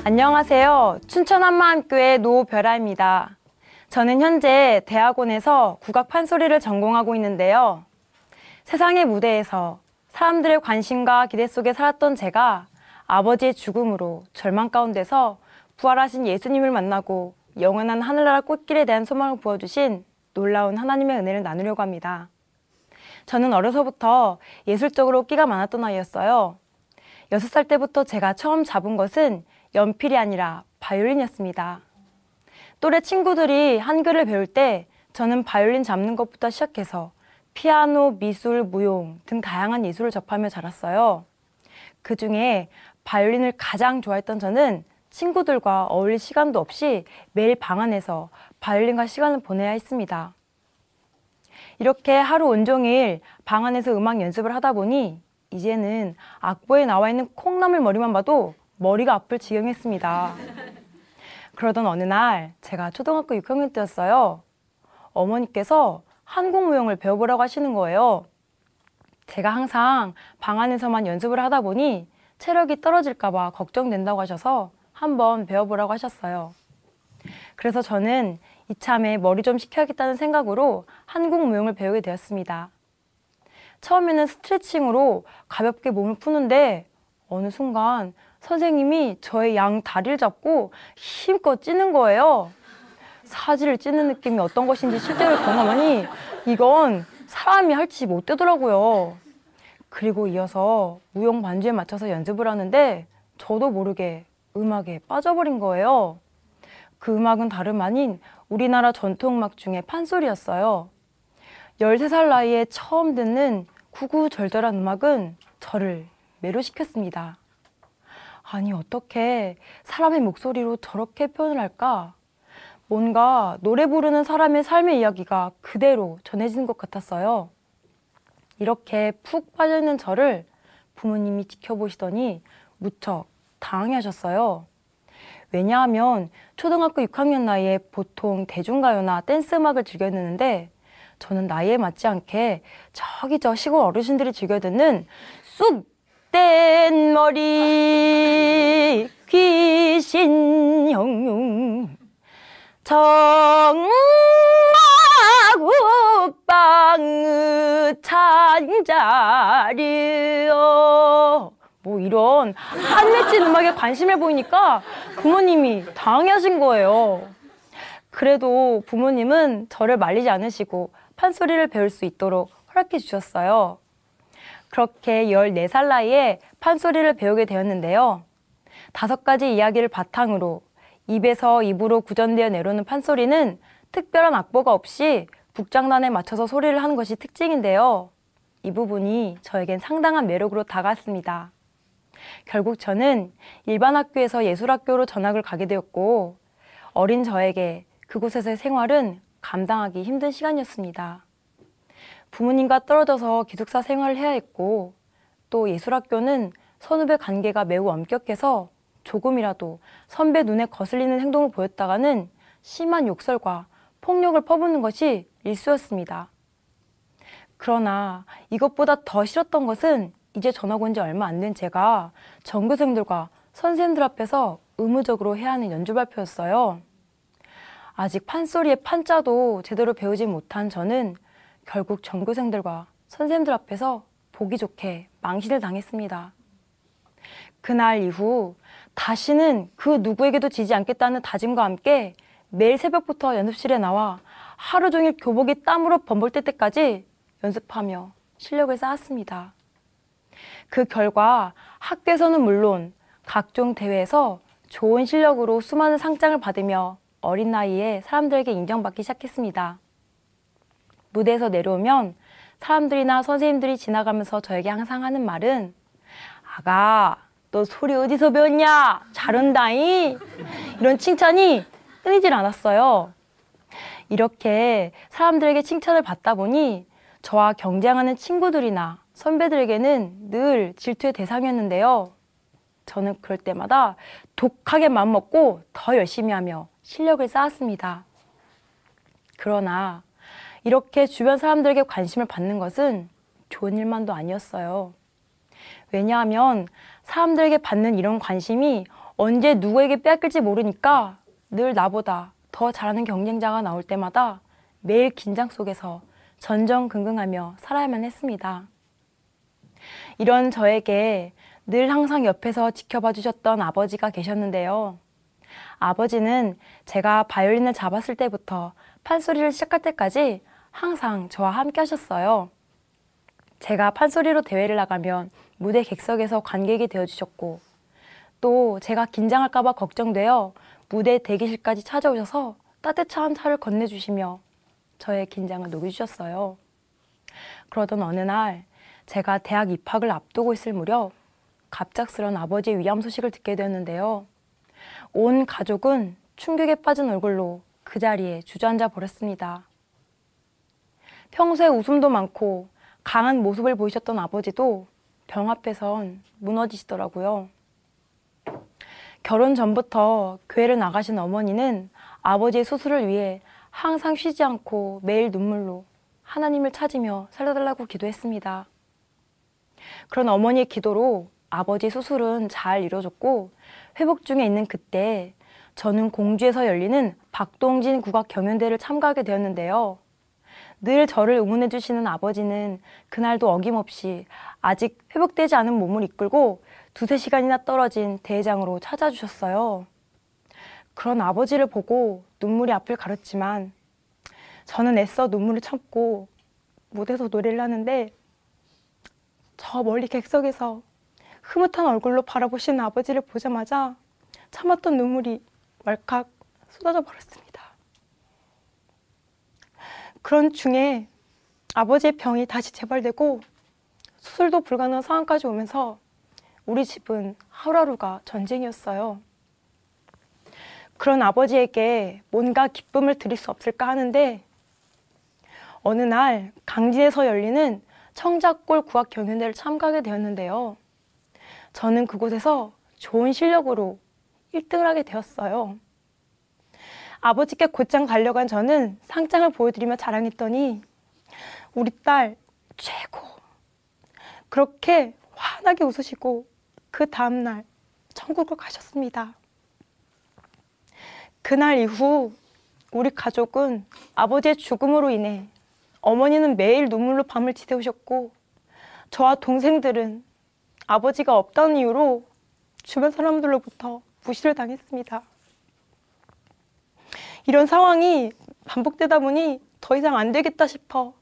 안녕하세요. 춘천 한마음교회 노별아입니다. 저는 현재 대학원에서 국악 판소리를 전공하고 있는데요. 세상의 무대에서 사람들의 관심과 기대 속에 살았던 제가 아버지의 죽음으로 절망 가운데서 부활하신 예수님을 만나고 영원한 하늘나라 꽃길에 대한 소망을 부어주신 놀라운 하나님의 은혜를 나누려고 합니다. 저는 어려서부터 예술적으로 끼가 많았던 아이였어요. 6살 때부터 제가 처음 잡은 것은 연필이 아니라 바이올린이었습니다. 또래 친구들이 한글을 배울 때 저는 바이올린 잡는 것부터 시작해서 피아노, 미술, 무용 등 다양한 예술을 접하며 자랐어요. 그 중에 바이올린을 가장 좋아했던 저는 친구들과 어울릴 시간도 없이 매일 방 안에서 바이올린과 시간을 보내야 했습니다. 이렇게 하루 온종일 방 안에서 음악 연습을 하다 보니 이제는 악보에 나와 있는 콩나물 머리만 봐도 머리가 아플 지경했습니다. 그러던 어느 날 제가 초등학교 6학년 때였어요. 어머니께서 한국무용을 배워보라고 하시는 거예요. 제가 항상 방 안에서만 연습을 하다 보니 체력이 떨어질까 봐 걱정된다고 하셔서 한번 배워보라고 하셨어요. 그래서 저는 이참에 머리 좀 식혀야겠다는 생각으로 한국무용을 배우게 되었습니다. 처음에는 스트레칭으로 가볍게 몸을 푸는데 어느 순간 선생님이 저의 양 다리를 잡고 힘껏 찌는 거예요. 사지를 찌는 느낌이 어떤 것인지 실제로 경험하니 이건 사람이 할 짓이 못 되더라고요. 그리고 이어서 무용 반주에 맞춰서 연습을 하는데 저도 모르게 음악에 빠져버린 거예요. 그 음악은 다름 아닌 우리나라 전통음악 중에 판소리였어요. 13살 나이에 처음 듣는 구구절절한 음악은 저를 매료시켰습니다. 아니, 어떻게 사람의 목소리로 저렇게 표현을 할까? 뭔가 노래 부르는 사람의 삶의 이야기가 그대로 전해지는 것 같았어요. 이렇게 푹 빠져있는 저를 부모님이 지켜보시더니 무척 당황해하셨어요. 왜냐하면 초등학교 6학년 나이에 보통 대중가요나 댄스 음악을 즐겨 듣는데 저는 나이에 맞지 않게 저기 저 시골 어르신들이 즐겨 듣는 쑥된 머리 귀신 형용 정마구빵 찬자리요 뭐 이런 한맺힌 음악에 관심을 보이니까 부모님이 당황하신 거예요. 그래도 부모님은 저를 말리지 않으시고 판소리를 배울 수 있도록 허락해 주셨어요. 그렇게 14살 나이에 판소리를 배우게 되었는데요. 5가지 이야기를 바탕으로 입에서 입으로 구전되어 내려오는 판소리는 특별한 악보가 없이 북장단에 맞춰서 소리를 하는 것이 특징인데요. 이 부분이 저에겐 상당한 매력으로 다가왔습니다. 결국 저는 일반 학교에서 예술학교로 전학을 가게 되었고 어린 저에게 그곳에서의 생활은 감당하기 힘든 시간이었습니다. 부모님과 떨어져서 기숙사 생활을 해야 했고 또 예술학교는 선후배 관계가 매우 엄격해서 조금이라도 선배 눈에 거슬리는 행동을 보였다가는 심한 욕설과 폭력을 퍼붓는 것이 일쑤였습니다. 그러나 이것보다 더 싫었던 것은 이제 전학 온 지 얼마 안 된 제가 전교생들과 선생님들 앞에서 의무적으로 해야 하는 연주 발표였어요. 아직 판소리의 판자도 제대로 배우지 못한 저는 결국 전교생들과 선생님들 앞에서 보기 좋게 망신을 당했습니다. 그날 이후 다시는 그 누구에게도 지지 않겠다는 다짐과 함께 매일 새벽부터 연습실에 나와 하루 종일 교복이 땀으로 범벅될 때까지 연습하며 실력을 쌓았습니다. 그 결과 학교에서는 물론 각종 대회에서 좋은 실력으로 수많은 상장을 받으며 어린 나이에 사람들에게 인정받기 시작했습니다. 무대에서 내려오면 사람들이나 선생님들이 지나가면서 저에게 항상 하는 말은 아가, 너 소리 어디서 배웠냐? 잘한다잉? 이런 칭찬이 끊이질 않았어요. 이렇게 사람들에게 칭찬을 받다 보니 저와 경쟁하는 친구들이나 선배들에게는 늘 질투의 대상이었는데요. 저는 그럴 때마다 독하게 마음먹고 더 열심히 하며 실력을 쌓았습니다. 그러나 이렇게 주변 사람들에게 관심을 받는 것은 좋은 일만도 아니었어요. 왜냐하면 사람들에게 받는 이런 관심이 언제 누구에게 빼앗길지 모르니까 늘 나보다 더 잘하는 경쟁자가 나올 때마다 매일 긴장 속에서 전전긍긍하며 살아야만 했습니다. 이런 저에게 늘 항상 옆에서 지켜봐 주셨던 아버지가 계셨는데요. 아버지는 제가 바이올린을 잡았을 때부터 판소리를 시작할 때까지 항상 저와 함께 하셨어요. 제가 판소리로 대회를 나가면 무대 객석에서 관객이 되어주셨고, 또 제가 긴장할까 봐 걱정되어 무대 대기실까지 찾아오셔서 따뜻한 차를 건네주시며 저의 긴장을 녹여주셨어요. 그러던 어느 날 제가 대학 입학을 앞두고 있을 무렵 갑작스런 아버지의 위암 소식을 듣게 되었는데요. 온 가족은 충격에 빠진 얼굴로 그 자리에 주저앉아 버렸습니다. 평소에 웃음도 많고 강한 모습을 보이셨던 아버지도 병 앞에선 무너지시더라고요. 결혼 전부터 교회를 나가신 어머니는 아버지의 수술을 위해 항상 쉬지 않고 매일 눈물로 하나님을 찾으며 살려달라고 기도했습니다. 그런 어머니의 기도로 아버지 수술은 잘 이루어졌고 회복 중에 있는 그때 저는 공주에서 열리는 박동진 국악 경연대회를 참가하게 되었는데요. 늘 저를 응원해 주시는 아버지는 그날도 어김없이 아직 회복되지 않은 몸을 이끌고 2~3시간이나 떨어진 대회장으로 찾아주셨어요. 그런 아버지를 보고 눈물이 앞을 가렸지만 저는 애써 눈물을 참고 무대에서 노래를 하는데 저 멀리 객석에서 흐뭇한 얼굴로 바라보시는 아버지를 보자마자 참았던 눈물이 왈칵 쏟아져 버렸습니다. 그런 중에 아버지의 병이 다시 재발되고 수술도 불가능한 상황까지 오면서 우리 집은 하루하루가 전쟁이었어요. 그런 아버지에게 뭔가 기쁨을 드릴 수 없을까 하는데 어느 날 강진에서 열리는 청작골 국악 경연대회를 참가하게 되었는데요. 저는 그곳에서 좋은 실력으로 1등을 하게 되었어요. 아버지께 곧장 달려간 저는 상장을 보여드리며 자랑했더니 우리 딸 최고! 그렇게 환하게 웃으시고 그 다음날 천국을 가셨습니다. 그날 이후 우리 가족은 아버지의 죽음으로 인해 어머니는 매일 눈물로 밤을 지새우셨고 저와 동생들은 아버지가 없다는 이유로 주변 사람들로부터 무시를 당했습니다. 이런 상황이 반복되다 보니 더 이상 안 되겠다 싶어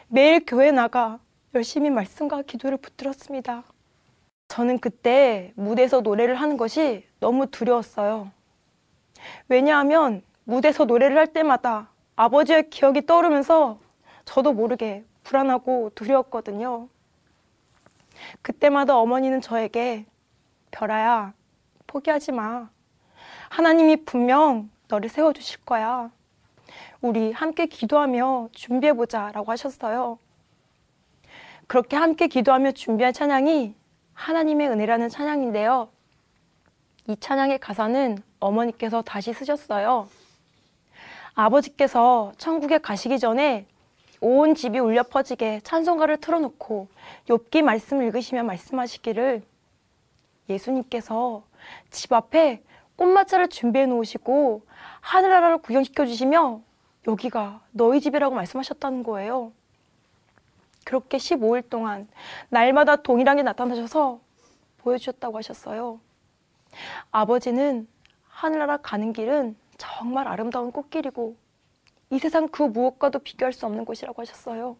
매일 교회 나가 열심히 말씀과 기도를 붙들었습니다. 저는 그때 무대에서 노래를 하는 것이 너무 두려웠어요. 왜냐하면 무대에서 노래를 할 때마다 아버지의 기억이 떠오르면서 저도 모르게 불안하고 두려웠거든요. 그때마다 어머니는 저에게 별아야, 포기하지 마. 하나님이 분명 너를 세워주실 거야. 우리 함께 기도하며 준비해보자 라고 하셨어요. 그렇게 함께 기도하며 준비한 찬양이 하나님의 은혜라는 찬양인데요. 이 찬양의 가사는 어머니께서 다시 쓰셨어요. 아버지께서 천국에 가시기 전에 온 집이 울려 퍼지게 찬송가를 틀어놓고 욥기 말씀을 읽으시며 말씀하시기를 예수님께서 집 앞에 꽃마차를 준비해 놓으시고 하늘나라를 구경시켜 주시며 여기가 너희 집이라고 말씀하셨다는 거예요. 그렇게 15일 동안 날마다 동일하게 나타나셔서 보여주셨다고 하셨어요. 아버지는 하늘나라 가는 길은 정말 아름다운 꽃길이고 이 세상 그 무엇과도 비교할 수 없는 곳이라고 하셨어요.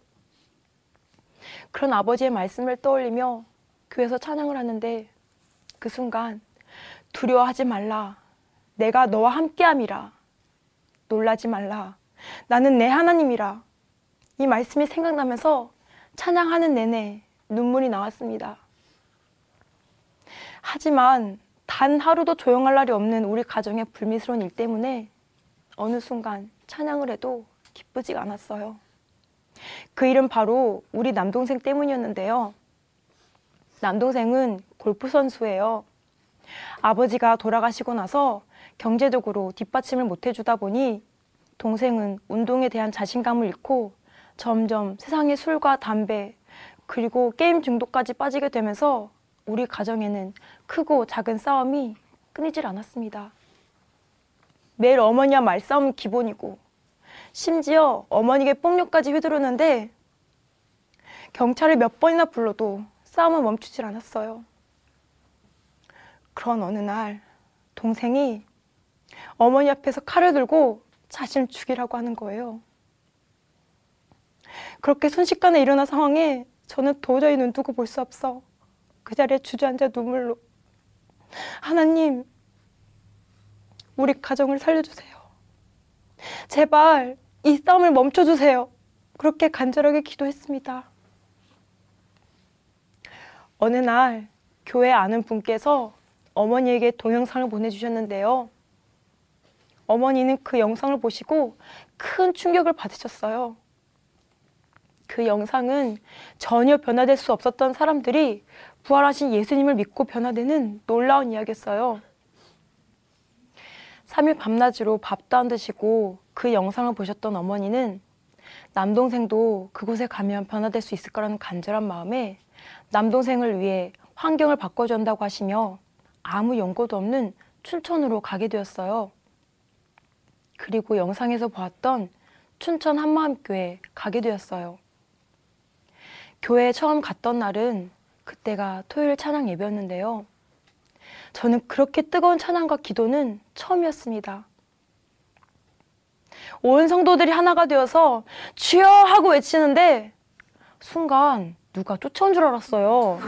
그런 아버지의 말씀을 떠올리며 교회에서 찬양을 하는데 그 순간 두려워하지 말라. 내가 너와 함께함이라. 놀라지 말라. 나는 내 하나님이라. 이 말씀이 생각나면서 찬양하는 내내 눈물이 나왔습니다. 하지만 단 하루도 조용할 날이 없는 우리 가정의 불미스러운 일 때문에 어느 순간 찬양을 해도 기쁘지가 않았어요. 그 일은 바로 우리 남동생 때문이었는데요. 남동생은 골프 선수예요. 아버지가 돌아가시고 나서 경제적으로 뒷받침을 못 해주다 보니 동생은 운동에 대한 자신감을 잃고 점점 세상의 술과 담배 그리고 게임 중독까지 빠지게 되면서 우리 가정에는 크고 작은 싸움이 끊이질 않았습니다. 매일 어머니와 말싸움은 기본이고 심지어 어머니에게 폭력까지 휘두르는데 경찰을 몇 번이나 불러도 싸움은 멈추질 않았어요. 그런 어느 날 동생이 어머니 앞에서 칼을 들고 자신을 죽이라고 하는 거예요. 그렇게 순식간에 일어난 상황에 저는 도저히 눈두고 볼 수 없어 그 자리에 주저앉아 눈물로 하나님, 우리 가정을 살려주세요. 제발 이 싸움을 멈춰주세요. 그렇게 간절하게 기도했습니다. 어느 날 교회 아는 분께서 어머니에게 동영상을 보내주셨는데요. 어머니는 그 영상을 보시고 큰 충격을 받으셨어요. 그 영상은 전혀 변화될 수 없었던 사람들이 부활하신 예수님을 믿고 변화되는 놀라운 이야기였어요. 3일 밤낮으로 밥도 안 드시고 그 영상을 보셨던 어머니는 남동생도 그곳에 가면 변화될 수 있을 거라는 간절한 마음에 남동생을 위해 환경을 바꿔준다고 하시며 아무 연고도 없는 춘천으로 가게 되었어요. 그리고 영상에서 보았던 춘천 한마음교회에 가게 되었어요. 교회에 처음 갔던 날은 그때가 토요일 찬양 예배였는데요. 저는 그렇게 뜨거운 찬양과 기도는 처음이었습니다. 온 성도들이 하나가 되어서 주여 하고 외치는데 순간 누가 쫓아온 줄 알았어요.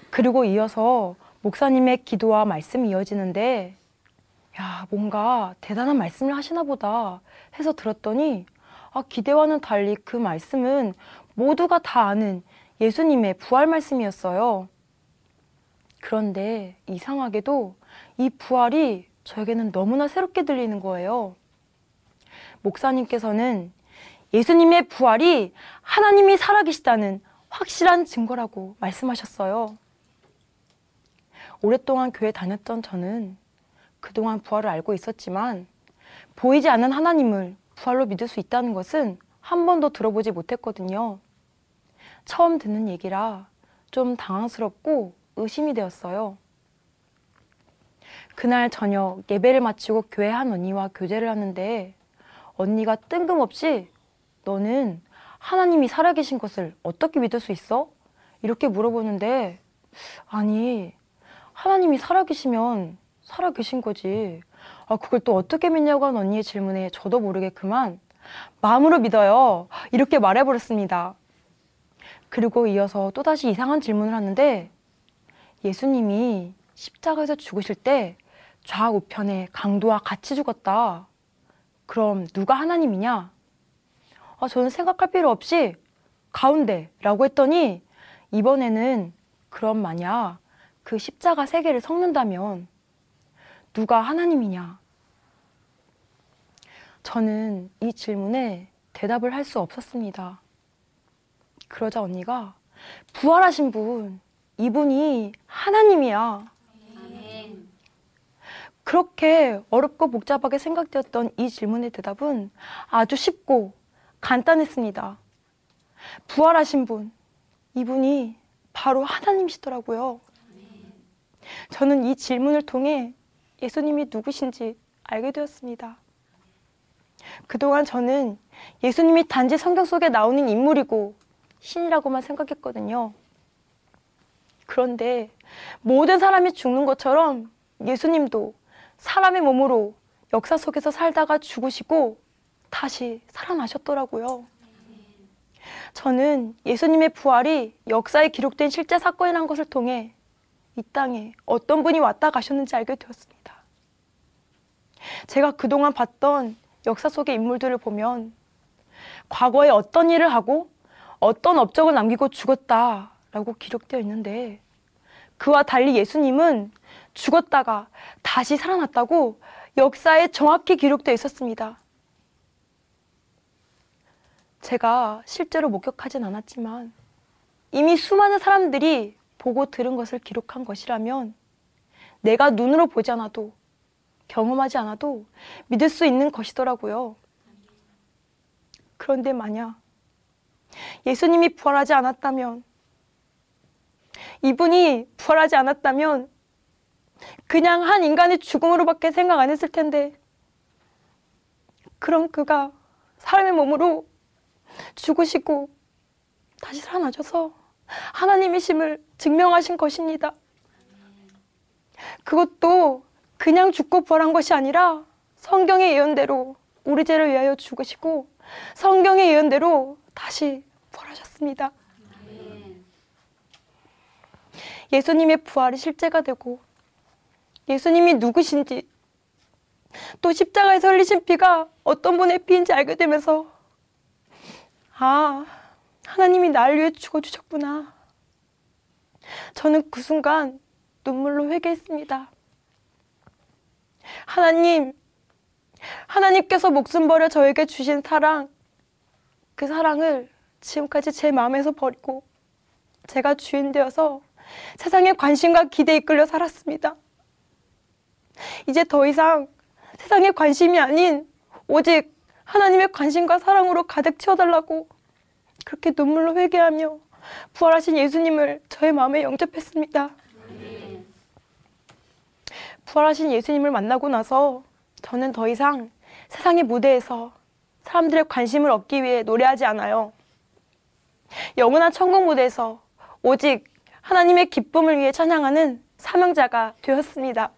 그리고 이어서 목사님의 기도와 말씀이 이어지는데 야, 뭔가 대단한 말씀을 하시나 보다 해서 들었더니 기대와는 달리 그 말씀은 모두가 다 아는 예수님의 부활 말씀이었어요. 그런데 이상하게도 이 부활이 저에게는 너무나 새롭게 들리는 거예요. 목사님께서는 예수님의 부활이 하나님이 살아계시다는 확실한 증거라고 말씀하셨어요. 오랫동안 교회 다녔던 저는 그동안 부활을 알고 있었지만 보이지 않는 하나님을 부활로 믿을 수 있다는 것은 한 번도 들어보지 못했거든요. 처음 듣는 얘기라 좀 당황스럽고 의심이 되었어요. 그날 저녁 예배를 마치고 교회 한 언니와 교제를 하는데 언니가 뜬금없이 너는 하나님이 살아계신 것을 어떻게 믿을 수 있어? 이렇게 물어보는데 아니 하나님이 살아계시면 살아계신 거지. 그걸 또 어떻게 믿냐고 한 언니의 질문에 저도 모르게 그만 마음으로 믿어요. 이렇게 말해버렸습니다. 그리고 이어서 또다시 이상한 질문을 하는데 예수님이 십자가에서 죽으실 때 좌우편에 강도와 같이 죽었다. 그럼 누가 하나님이냐? 저는 생각할 필요 없이 가운데라고 했더니 이번에는 그럼 만약 그 십자가 세 개를 섞는다면 누가 하나님이냐? 저는 이 질문에 대답을 할 수 없었습니다. 그러자 언니가 부활하신 분, 이분이 하나님이야. 그렇게 어렵고 복잡하게 생각되었던 이 질문의 대답은 아주 쉽고 간단했습니다. 부활하신 분, 이분이 바로 하나님이시더라고요. 저는 이 질문을 통해 예수님이 누구신지 알게 되었습니다. 그동안 저는 예수님이 단지 성경 속에 나오는 인물이고 신이라고만 생각했거든요. 그런데 모든 사람이 죽는 것처럼 예수님도 사람의 몸으로 역사 속에서 살다가 죽으시고 다시 살아나셨더라고요. 저는 예수님의 부활이 역사에 기록된 실제 사건이라는 것을 통해 이 땅에 어떤 분이 왔다 가셨는지 알게 되었습니다. 제가 그동안 봤던 역사 속의 인물들을 보면 과거에 어떤 일을 하고 어떤 업적을 남기고 죽었다라고 기록되어 있는데 그와 달리 예수님은 죽었다가 다시 살아났다고 역사에 정확히 기록되어 있었습니다. 제가 실제로 목격하진 않았지만 이미 수많은 사람들이 보고 들은 것을 기록한 것이라면 내가 눈으로 보지 않아도 경험하지 않아도 믿을 수 있는 것이더라고요. 그런데 만약 예수님이 부활하지 않았다면 이분이 부활하지 않았다면 그냥 한 인간의 죽음으로밖에 생각 안 했을 텐데, 그런 그가 사람의 몸으로 죽으시고 다시 살아나셔서 하나님이심을 증명하신 것입니다. 그것도 그냥 죽고 부활한 것이 아니라 성경의 예언대로 우리 죄를 위하여 죽으시고 성경의 예언대로 다시 부활하셨습니다. 예수님의 부활이 실제가 되고 예수님이 누구신지 또 십자가에서 흘리신 피가 어떤 분의 피인지 알게 되면서 아, 하나님이 나를 위해 죽어주셨구나. 저는 그 순간 눈물로 회개했습니다. 하나님께서 목숨 버려 저에게 주신 사랑, 그 사랑을 지금까지 제 마음에서 버리고 제가 주인 되어서 세상의 관심과 기대에 이끌려 살았습니다. 이제 더 이상 세상의 관심이 아닌 오직 하나님의 관심과 사랑으로 가득 채워달라고 그렇게 눈물로 회개하며 부활하신 예수님을 저의 마음에 영접했습니다. 부활하신 예수님을 만나고 나서 저는 더 이상 세상의 무대에서 사람들의 관심을 얻기 위해 노래하지 않아요. 영원한 천국 무대에서 오직 하나님의 기쁨을 위해 찬양하는 사명자가 되었습니다.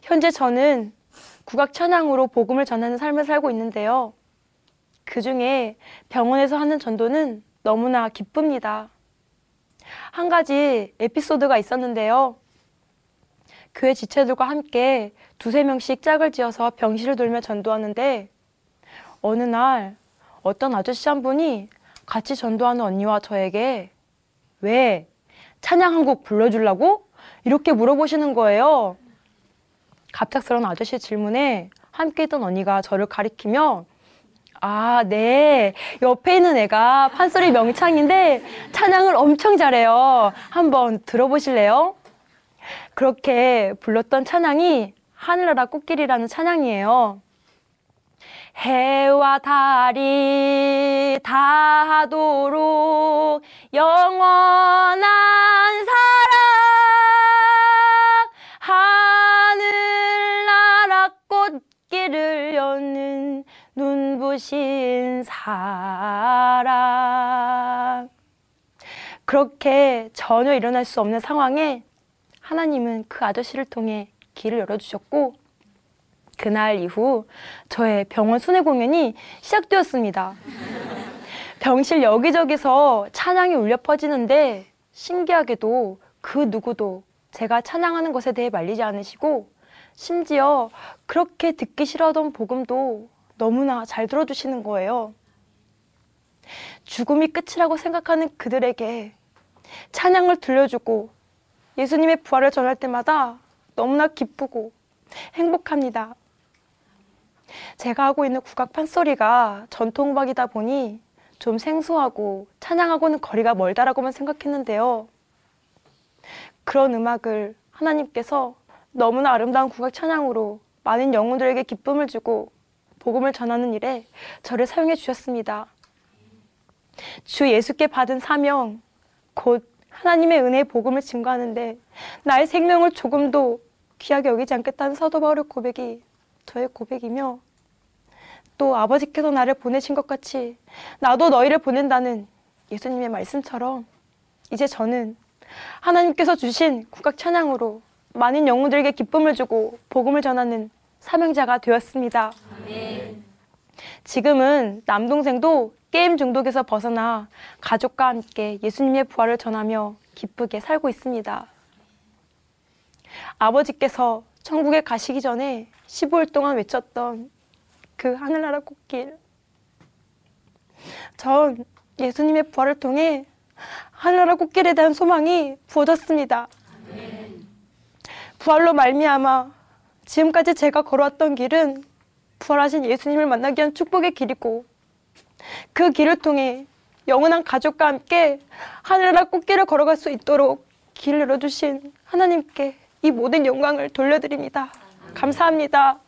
현재 저는 국악 찬양으로 복음을 전하는 삶을 살고 있는데요. 그 중에 병원에서 하는 전도는 너무나 기쁩니다. 한 가지 에피소드가 있었는데요. 교회 지체들과 함께 2~3명씩 짝을 지어서 병실을 돌며 전도하는데 어느 날 어떤 아저씨 한 분이 같이 전도하는 언니와 저에게 왜 찬양 한 곡 불러주려고? 이렇게 물어보시는 거예요. 갑작스러운 아저씨의 질문에 함께 있던 언니가 저를 가리키며 아, 네. 옆에 있는 애가 판소리 명창인데 찬양을 엄청 잘해요. 한번 들어보실래요? 그렇게 불렀던 찬양이 하늘나라 꽃길이라는 찬양이에요. 해와 달이 닿도록 영원한 사랑 하늘나라 꽃길을 여는 눈부신 사랑. 그렇게 전혀 일어날 수 없는 상황에 하나님은 그 아저씨를 통해 길을 열어주셨고 그날 이후 저의 병원 순회 공연이 시작되었습니다. 병실 여기저기서 찬양이 울려 퍼지는데 신기하게도 그 누구도 제가 찬양하는 것에 대해 말리지 않으시고 심지어 그렇게 듣기 싫어하던 복음도 너무나 잘 들어주시는 거예요. 죽음이 끝이라고 생각하는 그들에게 찬양을 들려주고 예수님의 부활을 전할 때마다 너무나 기쁘고 행복합니다. 제가 하고 있는 국악 판소리가 전통음악이다 보니 좀 생소하고 찬양하고는 거리가 멀다라고만 생각했는데요. 그런 음악을 하나님께서 너무나 아름다운 국악 찬양으로 많은 영혼들에게 기쁨을 주고 복음을 전하는 일에 저를 사용해 주셨습니다. 주 예수께 받은 사명, 곧 하나님의 은혜의 복음을 증거하는데 나의 생명을 조금도 귀하게 여기지 않겠다는 사도 바울의 고백이 저의 고백이며 또 아버지께서 나를 보내신 것 같이 나도 너희를 보낸다는 예수님의 말씀처럼 이제 저는 하나님께서 주신 국악 찬양으로 많은 영혼들에게 기쁨을 주고 복음을 전하는 사명자가 되었습니다. 아멘. 지금은 남동생도 게임 중독에서 벗어나 가족과 함께 예수님의 부활을 전하며 기쁘게 살고 있습니다. 아버지께서 천국에 가시기 전에 15일 동안 외쳤던 그 하늘나라 꽃길. 전 예수님의 부활을 통해 하늘나라 꽃길에 대한 소망이 부어졌습니다. 부활로 말미암아 지금까지 제가 걸어왔던 길은 부활하신 예수님을 만나기 위한 축복의 길이고 그 길을 통해 영원한 가족과 함께 하늘나라 꽃길을 걸어갈 수 있도록 길을 열어주신 하나님께 이 모든 영광을 돌려드립니다. 감사합니다.